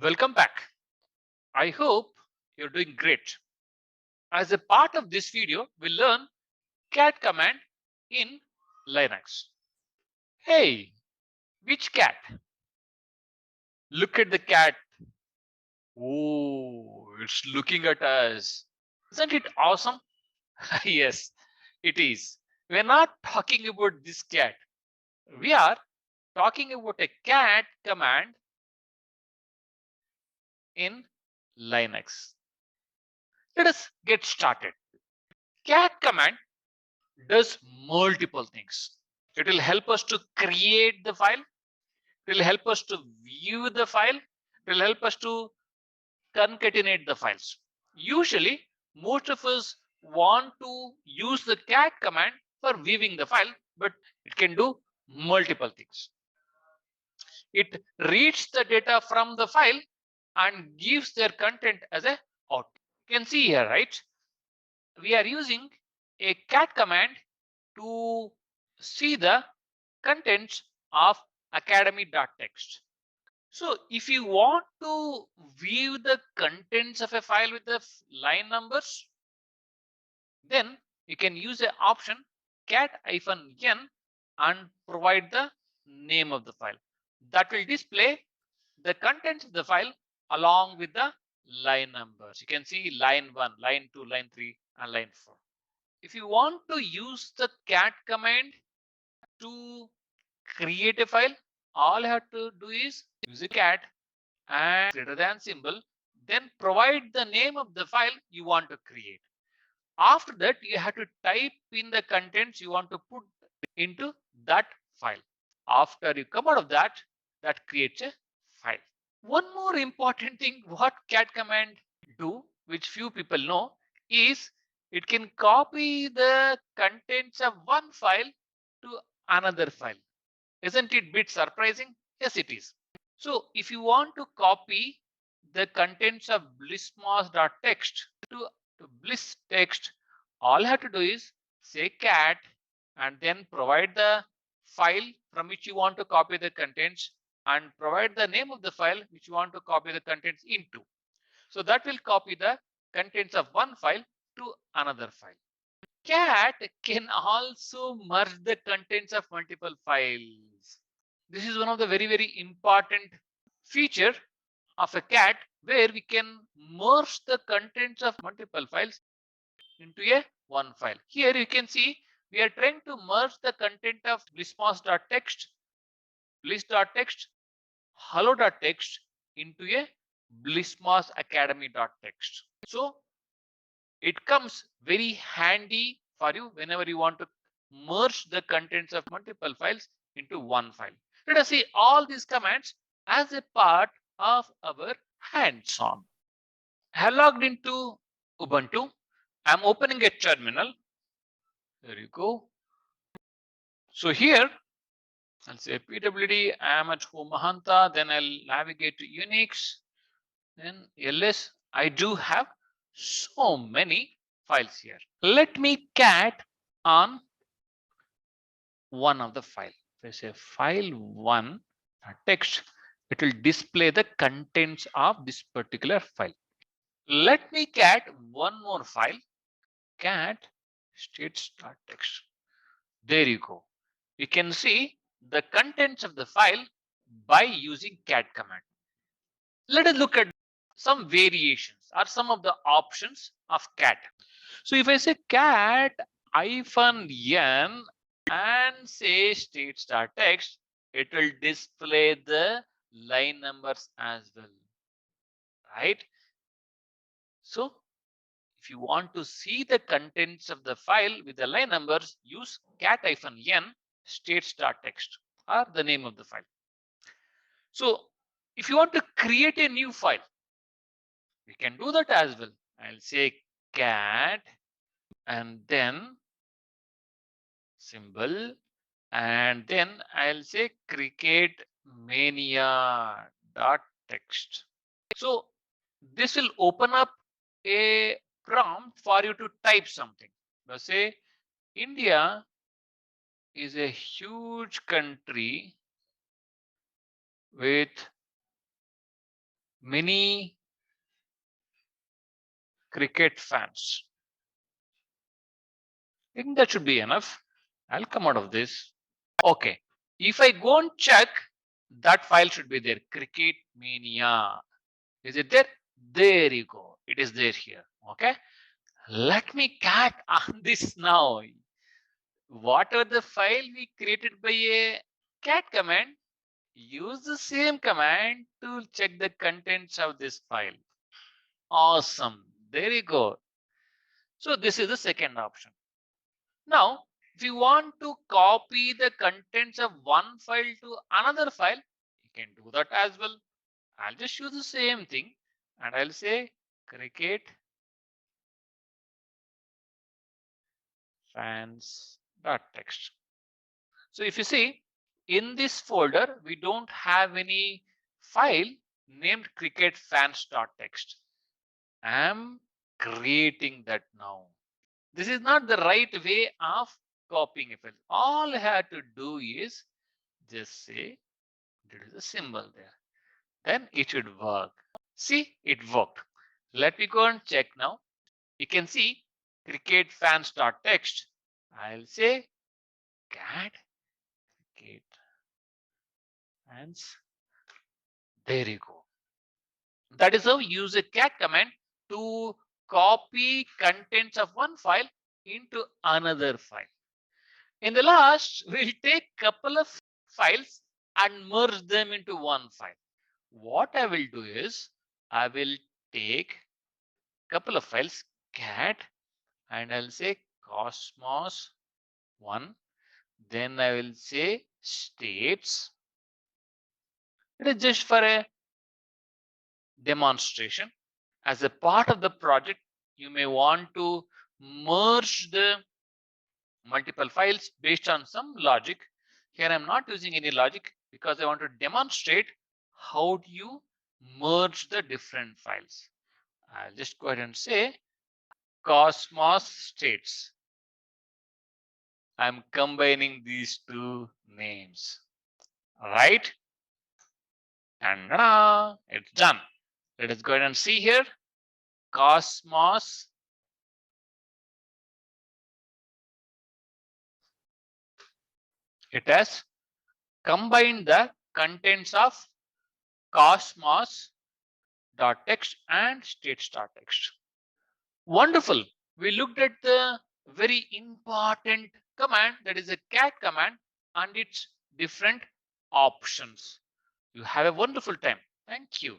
Welcome back. I hope you're doing great. As a part of this video, we'll learn cat command in Linux. Hey, which cat? Look at the cat. Oh, it's looking at us. Isn't it awesome? Yes, it is. We're not talking about this cat. We are talking about a cat command in Linux. Let us get started. Cat command does multiple things. It will help us to create the file. It will help us to view the file. It will help us to concatenate the files. Usually, most of us want to use the cat command for viewing the file, but it can do multiple things. It reads the data from the file and gives their content as a output. You can see here, right? We are using a cat command to see the contents of academy.txt. So if you want to view the contents of a file with the line numbers, then you can use the option cat-n and provide the name of the file. That will display the contents of the file along with the line numbers. You can see line 1, line 2, line 3, and line 4. If you want to use the cat command to create a file, all you have to do is use a cat and greater than symbol, then provide the name of the file you want to create. After that, you have to type in the contents you want to put into that file. After you come out of that, that creates a file. One more important thing what cat command do, which few people know, is it can copy the contents of one file to another file. Isn't it a bit surprising? Yes, it is. So if you want to copy the contents of blissmos.txt to bliss text, all you have to do is say cat and then provide the file from which you want to copy the contents and provide the name of the file which you want to copy the contents into. So that will copy the contents of one file to another file. Cat can also merge the contents of multiple files. This is one of the very important feature of a cat where we can merge the contents of multiple files into a one file. Here you can see we are trying to merge the content of blissmos.txt, bliss.txt, hello.txt into a blissmosacademy.txt. So it comes very handy for you whenever you want to merge the contents of multiple files into one file. Let us see all these commands as a part of our hands-on. I have logged into Ubuntu. I'm opening a terminal. There you go. So here I'll say pwd, I'm at home Mahanta, then I'll navigate to Unix, then ls. I do have so many files here. Let me cat on one of the file. If I say file one text, it will display the contents of this particular file. Let me cat one more file, cat states.txt. There you go. You can see the contents of the file by using cat command. Let us look at some variations or some of the options of cat. So if I say cat -n and say states.txt, it will display the line numbers as well, right? So if you want to see the contents of the file with the line numbers, use cat-n states.txt or the name of the file. So if you want to create a new file, we can do that as well. I'll say cat and then symbol, and then I'll say create mania.txt. So this will open up a prompt for you to type something. Let's say India is a huge country with many cricket fans. I think that should be enough. I'll come out of this. Okay. If I go and check, that file should be there. Cricket Mania. Is it there? There you go. It is there here. Okay. Let me cat on this now. Whatever the file we created by a cat command, use the same command to check the contents of this file. Awesome. There you go. So this is the second option. Now, if you want to copy the contents of one file to another file, you can do that as well. I'll just use the same thing and I'll say cricket fans.txt. So if you see in this folder, we don't have any file named cricket fans.txt. I'm creating that now. This is not the right way of copying a file. All I have to do is just say there is a symbol there. Then it should work. See, it worked. Let me go and check now. You can see cricket fans.txt. I'll say cat cricket fans. There you go. That is how you use a cat command to copy contents of one file into another file. In the last, we'll take couple of files and merge them into one file. What I will do is I will take couple of files cat and I'll say cosmos 1. Then I will say states. It is just for a demonstration. As a part of the project, you may want to merge the multiple files based on some logic. Here I'm not using any logic because I want to demonstrate how do you merge the different files. I'll just go ahead and say Cosmos states. I'm combining these two names, right? And it's done. Let us go ahead and see here. Cosmos it has combined the contents of cosmos.txt and states.txt. Wonderful. We looked at the very important command, that is a cat command, and its different options. You have a wonderful time. Thank you.